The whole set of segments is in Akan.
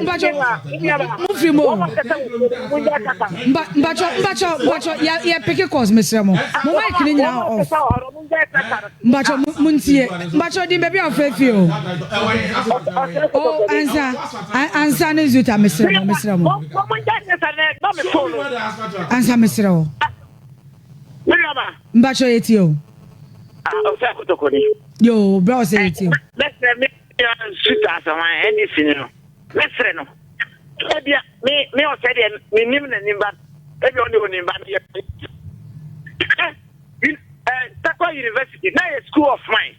Mbacho ya pick course Mr. Mo mic ni nyina off Mbacho muntie Mbacho di baby of fefio oh ansa ne zuta Mr. Mo ansa Mr. Mo Mbacho etio yo bro say etio Suta sama anything no. Let's say no. Me o say dem me nim na nimba. E be only nimba me. TARKWA University na a school of mine.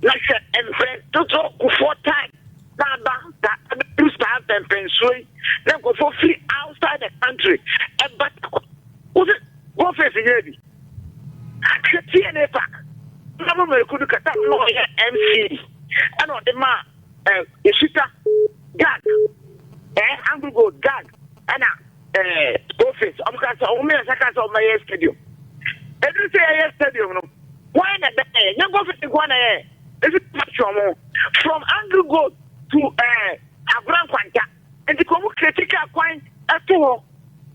Na she and friend toto ku 4 time. Na ba to start and pensui. Then go for free outside the country. But go face here. TNA park. Na mo me kudu kata no MC. And on the man, Ishita, gag, Anglo Gold, gag, and office. I'm going to say, my stadium. And you say, stadium, why not? You go for the one is it much more from Anglo Gold to a Grand Quanta, and the Comu critical coin at all,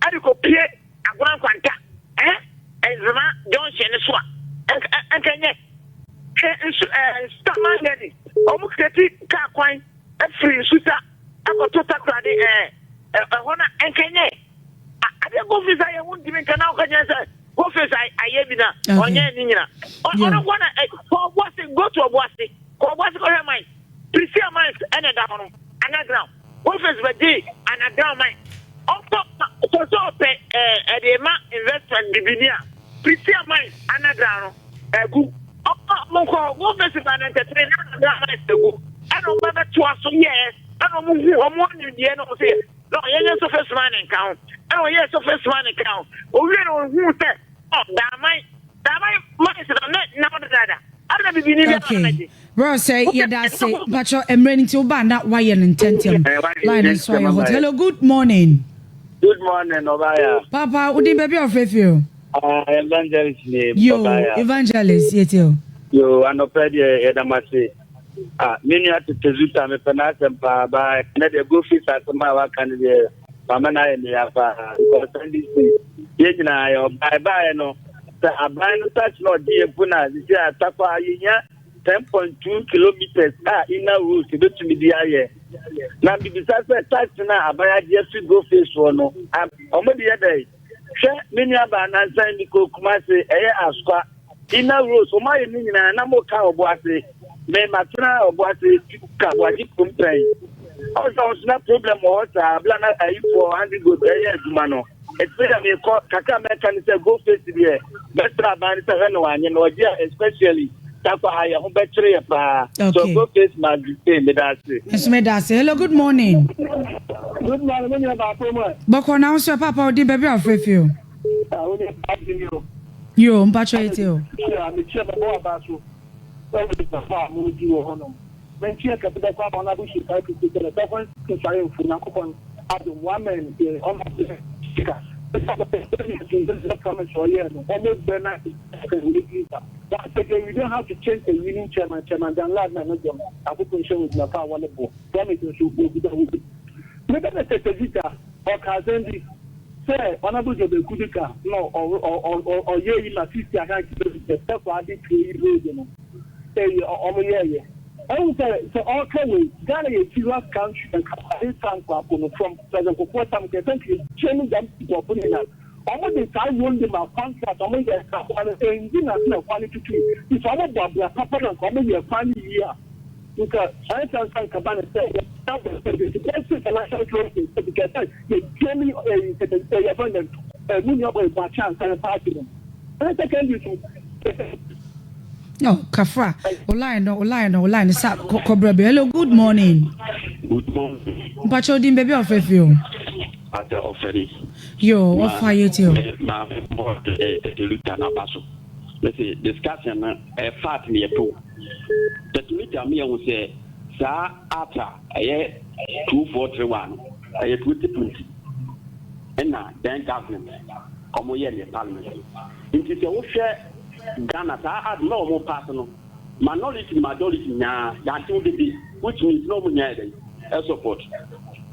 and you go pay a Grand Quanta, and Zama Johnson is what, and can you? Stammer lady, almost getting car coin, a free suitor, I got to TARKWA, honor and Kenya. I don't go visit, I won't even can now. Go visit, I have been on Yanina. On one, for what's it, go to a bossy, or what's going on, please see a mind and a down, and a ground. Go visit the day and a down mine. On top, for so pay a demand investment, Bibinia, please see a mind and a ground, a good. Go visit and entertain go. I don't remember to us, yes. I don't move one in the end of it. No, yes, of first man in count. Oh, yes, of first man in count. Oh, we don't who said, oh, that might, now that I don't believe. Bro, say, yeah, that's it. But I'm ready to ban that wire and tentum. Hello, good morning. Good morning, Obaya. Papa, would you be of you? Evangelist name. Yo, evangelist, yet you. Yo, I know Paddy Edamasi. Many at the Tezuta, me penasem pa by another go fish at my candidate. Pamana and the Apa, because Yena, or bye no. I buy no touch no dear Puna, this year TARKWA 10.2 kilometers in a route to me the air. Now, besides that, touch now, I buy a just go fish one. I'm on the other day. Many about Nansan Nico Kumasi, Asqua, in a row, so my meaning and I'm okay of what they may matter of what they complain. Also, it's not problem what Blana for 100 good areas, Mano. It's better me call Kaka Mechanism go face the best about it, and especially TARKWA, home battery. So go face my Medasi. Hello, good morning. Good morning, but now, sir, Papa, did baby of you? You, Mpacho Etio. I'm the chair of Basu. The farm will do a honor. When she had the crop on Abu Shika to take the difference to try to Funakon as a woman in almost the Shika. This is the comments for you. Almost Bernard is we don't have to change the winning chairman, then last night, I put show with my car one of them. Promise to be the maybe I say Tejita or Kazendi say honorable Jobe Kudika no or ye in my sister I can't the stuff I did to you say yeah. I would say so all way Ghana is serious country and from President Kufuor some country changing them to put in that. Almost the time won them a contract or maybe a quality to it's almost a couple of comedy a funny year. Because I can't say Cabana said the financial crisis because they came in a abundant by chance and a party. And I can do no, Kafra. Online. Sap Cobrabe. Hello, good morning. Good morning. Pacho din baby of you. At the offering. Yo, what fire you? Let's say discussion a fat me too. That me tell me I will say, Sir, after a 2431, a 2020. And now, then government, come here in parliament. It is a share Ghana, I had no more personal. Minority, majority, which means no money. support.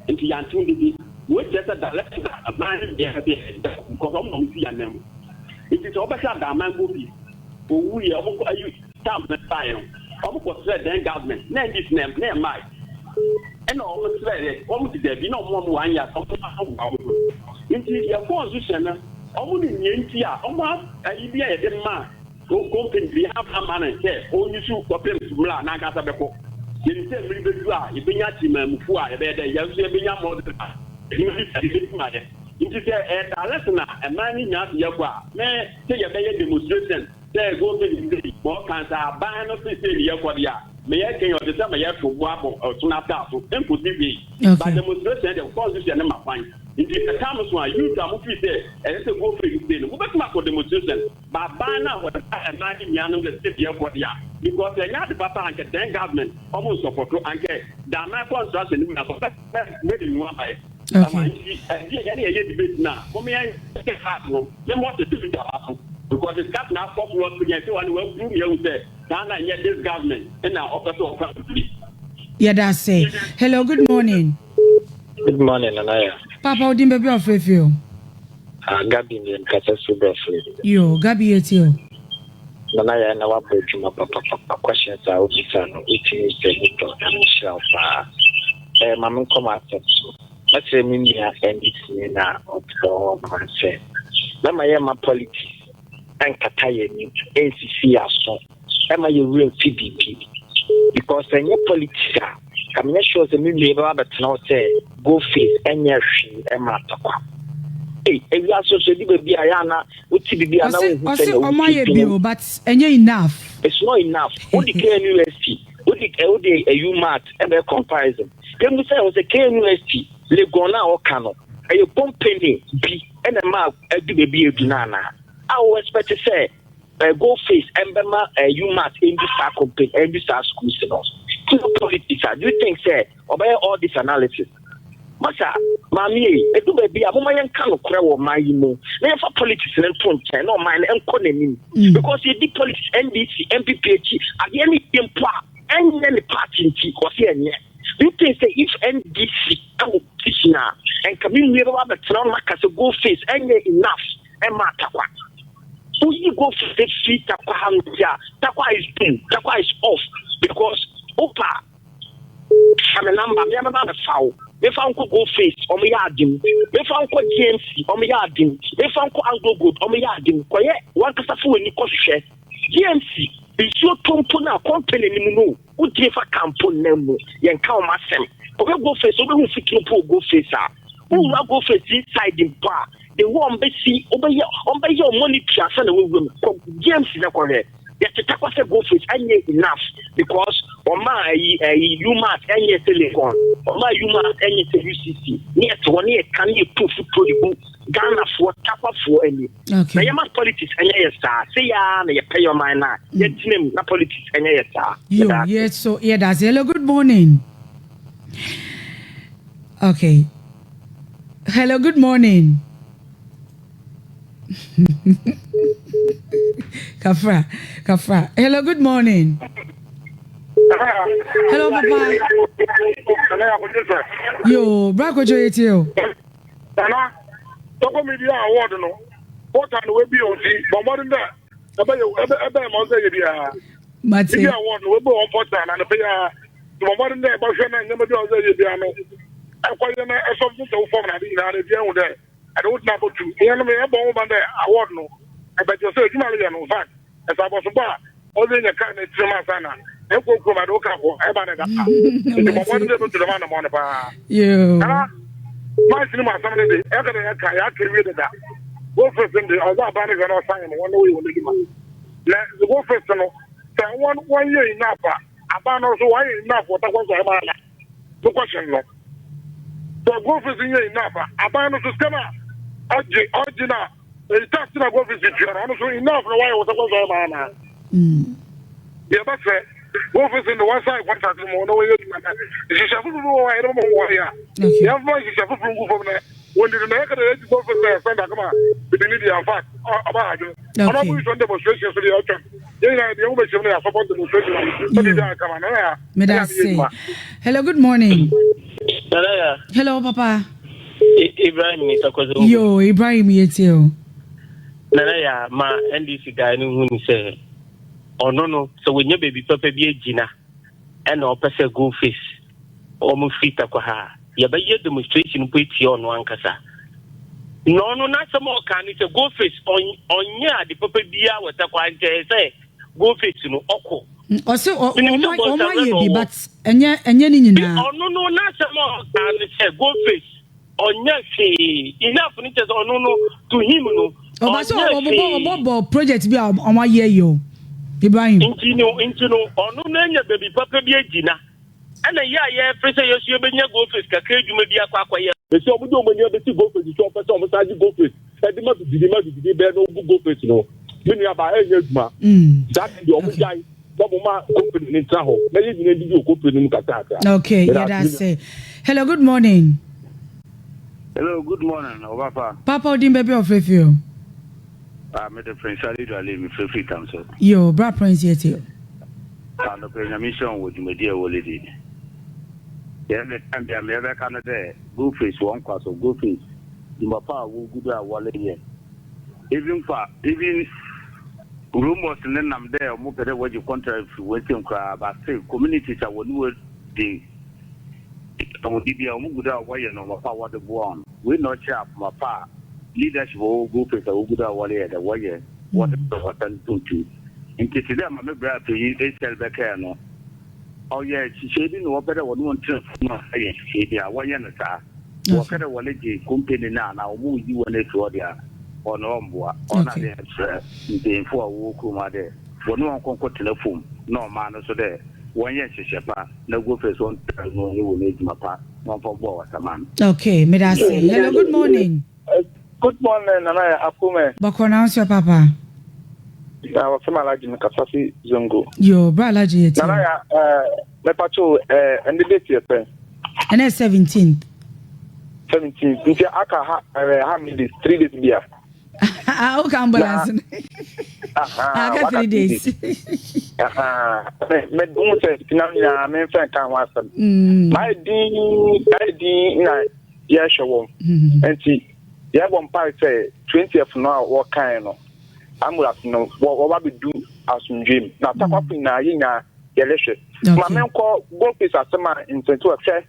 Into Yantin, which is a direction of mine, because I'm see a name. It is over that man will be. We are you stamp the fire. Almost said then government, name this name, name my. And almost said it, almost there be no more 1 year. Into your position, only in India, almost a year at the man. Go company, we have a man and say, oh, you should copy Mula, Nagasabeko. You say, we will do it. You've been at him and Fua, a better, you have been a more than that. Into a listener, a man in Yaqua, may say a better demonstration. There go to more cancer, ban of the city, Yaquadia. May I tell you the summer year for Wabo or Sunata, so impossible. By demonstration, of course, is a number fine. It is a Thomas one, you come up with it, and it's a go for you. What's my demonstration? But by now, what I'm not in the city of Yaquadia. Because they are the papa and the government almost support and get that my construction in one by. Okay. Any debate now. For me, I get hard room. Then what to do with the because the cap now for what we get to and well do you say, Ghana yet this government and now officer of country. Yeah, that's it. Hello, good morning. Good morning, Anaya. Papa, what do you of you? Gabi and Casasuba. Yo, Gabi, it's you. Nanaya and our papa questions are officer, which is the shelf. Mamma come out. Let's say, Minia and it's now of the consent. Now, my politics and Katayani, NCC are so. Am I a real PDP? Because when your politics are, I'm not sure the new but now say, go face and your she and Mataqua. Hey, if you are so be Ayana, what to be another, but enough. It's not enough. What the KNUST, what the UMAT and their comparison. Can we say it was a KNUST, Legona or Cano, a company B and a map at the baby of Dinana. I will expect to say, go face and Bema UMAT in this company and this schools. Politics, do you think, say, obey all this analysis? Masa, Mammy, a do baby, a woman can't crowd my emo. Never politics and point, no mind and calling because you did politics, NDC, MPPH, at the end and any party or here. Do you think, say, if NDC now and coming near the town like as a go face and enough and matter what? Who you go for the feet, Takwa is done, Takwa is off because Opa, I'm a number, me am a foul. If I go face, or me yardim, if I go GMC, or me yardim, if I go Anglo Good, or me yardim, quiet, one casafu and Nico share. GMC, is your Tompona company, no, who gave a campaign name, yan count myself. Or go face, or who fit go face, who will go face inside the bar. The one be see, obey your money, and we will GMC in a corner. Yet the Takwa go face, I need enough because. My UMAT and yet telecom, or my UMAT and yet UCC. Near to 1 year can you proof to the Ghana for Tapa for any. Okay. I am politics and yes, sir. Say, you pay your mind. Yet name not politics and yes, sir. Yes, so yeah, that's hello, good morning. Okay. Hello, good morning. Kafra. Hello, good morning. Hello, Papa. Yo, Braco Joyetio. Nana, Toko Media Award, no. What and we be on the bombarding that. About Mosaic. Matia Award, we go on Portland and pay the bombarding that, but I never do a I'm quite a something so far. I didn't know that. I don't know to. The enemy a bomb on there. Award, no. I bet you say, in fact, as I was about, only in the kind of Trimasana. I go from my local about that. One to the man on the bar. You. My cinema, somebody, every kayak read that. Go first in the other banners and all sign one way will give let the go first. One year enough. A ban also why enough what I was about. No question. The go first in year enough. A ban also come out. Original. The tax in a go first in year. Also enough why I was about. Yeah, that's it. Office in the one side, one side, no way. She shall know I don't know why. You have voice, you shall from there. When the American office there, send a come on, with the media fact about you. I'm not going to demonstration for the outcome. Hello, good morning. Hello, Papa. Ibrahim Yo, Ibrahim yetio. Nana ma NDC guy no hu say no so when your baby papa bi agina and o pese go face o mo fit akwa ha ya ba ye demonstration po eti ono ankasa no na some kan say go face onya the papa bia wata kwa nje say go face no okọ o say o ma ye bi but enye ni nyina no na some kan say go face onya say enough ni say no to him no o so obo project bi o ye yo Ibrahim intino ono na nya baby papa bi agina ana ya frese yesu benya go face kakra djuma bi akwa ye ese obudo omanya be ti go face so pese o saji go face e di ma didi be no go face no mini aba enya djuma that the omujai bobo ma company ni tra ho na yi dina didi o company mu kata. Okay, yeah, that's it. Hello, good morning. Hello, good morning, Papa. Papa Odin baby of Fefio. I'm the Prince Ali to live in Fefio Council. Yo, bra Prince yet you. I'm the mission with my dear Walidi. Every time they are ever kind of there, go face one class of go face. In my power will go to Walidi. Even rumors and then I'm there, move at what you contract waiting crab, but say communities are what would the power the one. We're not sharp, my pa. Leadership will go for the Uguda Wally at the warrior. What the to. In case them, I'm a brother to you, they tell back here. No. Oh, yeah, she didn't know better what one trip. No, she warrior. What kind of Wally company now? Move you and it's what they are on Omboa, on the four Wukuma there. When no one can go telephone, no man, so there. 1 year shepa na go face on no you will make my part one for boy man. Okay, me that say. Hello, good morning. Good morning, Nana Akume. But pronounce your papa. I was from Alaji Kasasi Zongo. Yo, bra Alaji. Nana me pacho and the date yepe. And it's 17th. 17th. Nti aka how many days? 3 days bia. Okay, ambulance. I got 3 days. Me don't say pinanya me friend kan wasam. My di na ya show. Enti ya bon pa say 20th no what kind no. Ambulance no what we do asundwem. Na takwapu na yinya yelehwe. Ma me nko go face asema intent to say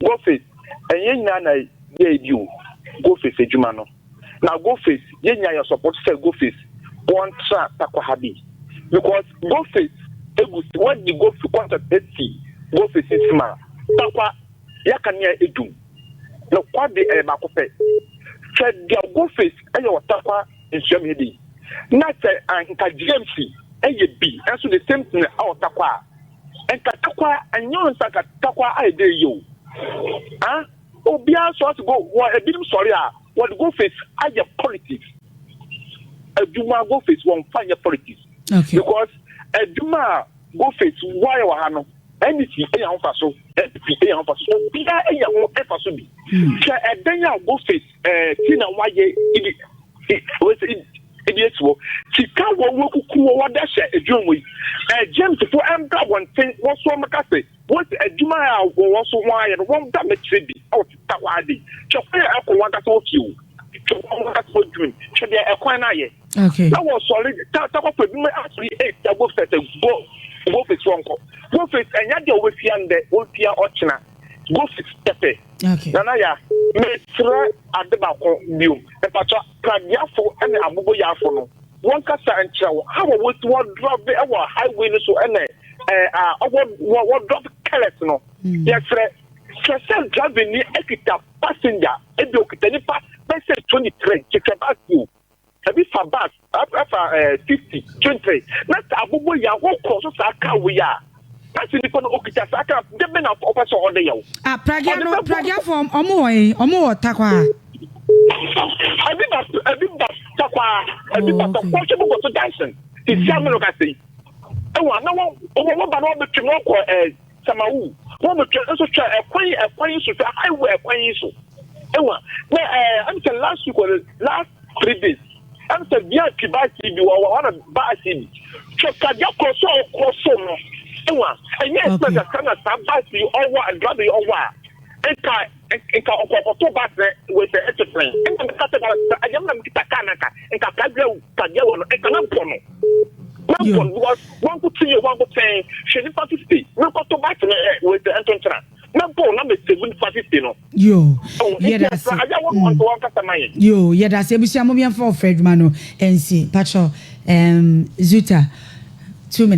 go face enyinya na ye du go face ejuma no. Now go face, yenya your support say go face. One track takwa habi. Because go face, what the go face contract 80, go face is ma. Takwa yakanya edu. No kwa de makope. Said dia go face ayo takwa insure me. Not say anka GMC aye B. And so the same thing our takwa. And takwa and you saka takwa I dey you. Huh? Obia so to go what a bit sorry what go face are your politics. A Duma go face won't find your politics. Okay. Because a Duma go face why or Hano, anything a young faso, a young faso, be a young faso be. A Daniel go face, Tina, why it was idiots. Chicago will cool what that share a drum with. James for Amka one thing was so McCarthy. What a Duma was so why and one damage tribute out Tawadi. Chopper Apple one that of you. Okay. That was solid. Actually, that was set a go face one. Go face and Yadia with Yande, Ulpia Ochina. Go face Tepe. Okay. Nanaya, Mestra at the balcony view. The Pacha Pradiafo and Abubo Yafono. One cassa and chow. How was one drop the our highway so and what drop carrots no? Yes, Sir driving near Ekita passenger, Edo pass. Let's say 23, check about you. Have you for bus after 50, 20? That's Abubo ya walk cross Saka we are. That's in the Okita Saka, the men of officer on the yo. Praga from Omo Takwa. I did that Takwa, I did that possible to Dyson. It's Samuel Cassie. Oh, no one but all the Chimoko Samahu. One of the try a quaint so I wear quaint so. I'm last week or last 3 days. I'm saying, yeah, Kibasi, you are one of Basi. Chakadia Crosso, and yes, but the son of Sabasi, or what, and Gabby, or what. And October with the enterprise. And I am not Kanaka, and Kagio, and Kanapono. One could see one could say, she didn't participate. No, go back with the entrance. No, number 7 participate. Yo, yeah, that's yo, yeah, that's a for Fred Mano and see, Pacho, Zuta, 2 minutes.